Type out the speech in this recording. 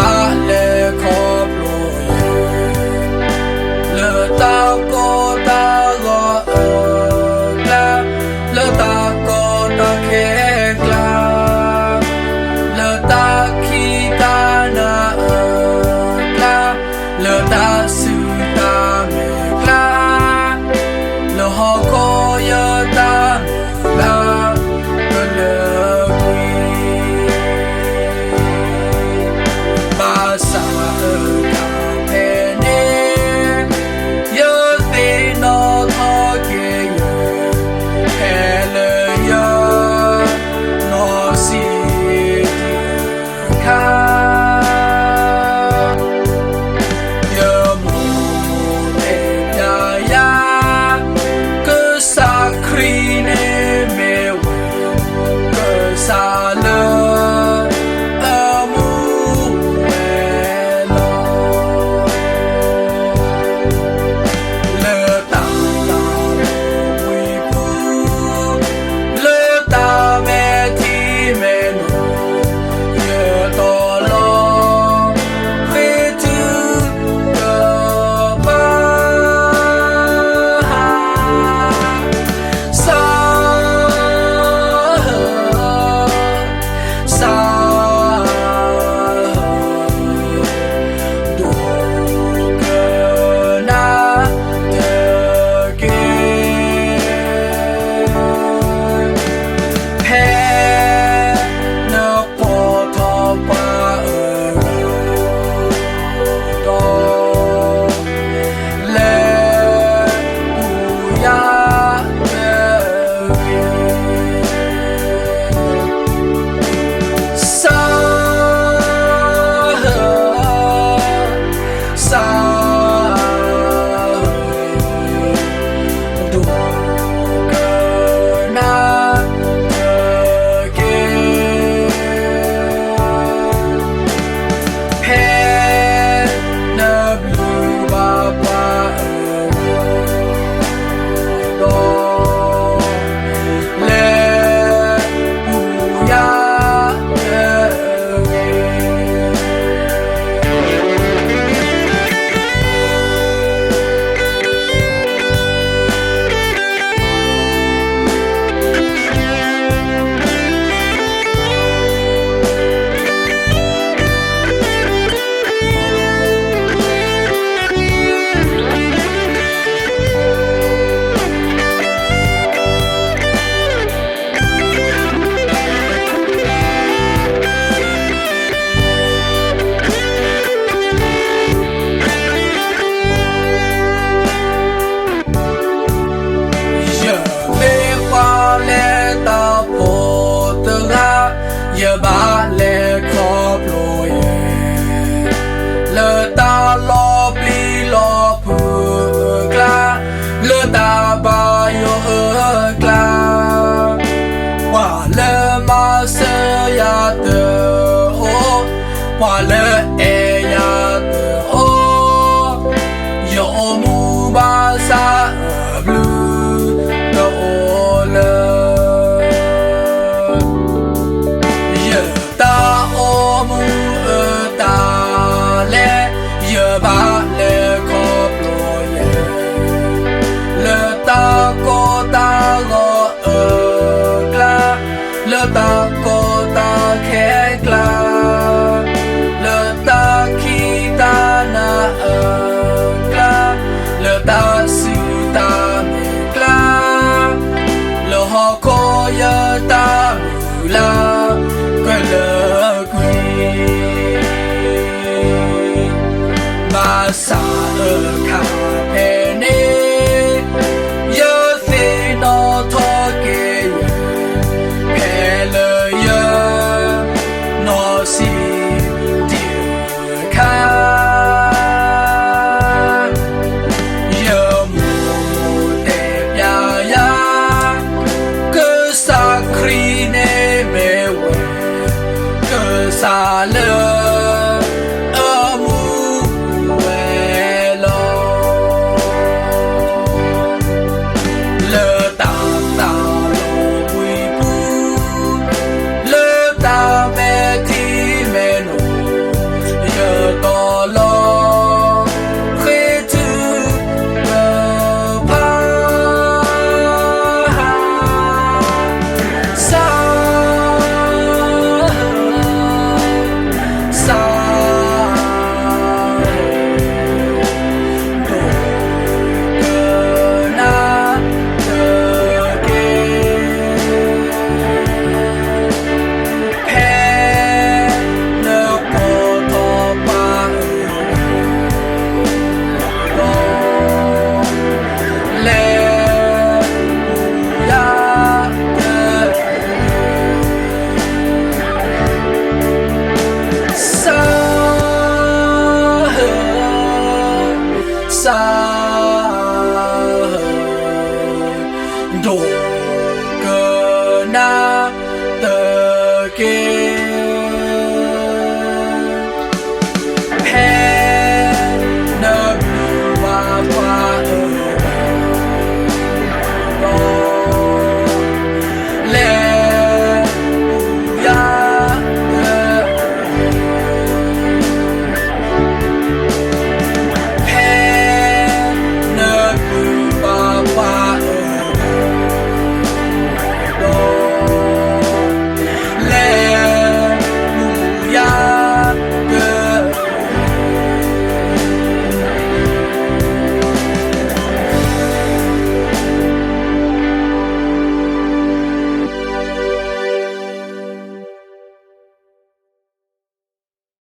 ba le khop lo le ta ko ta lo la le ta ko ta khe la le ta ki ta na la le ta su ta me la le ho ko ya ta la le ba le khop lo ye le ta lo pli lo pu kla le ta ba yo kla wa le ma se ya de o wa le e ya de o yo mu ba sa blue no le ba le khop lo ye le ta ko ta lo kla le ta ko ta khe kla le ta ki ta na kla le ta su ta me kla le ho ko ya ta mu la que le sa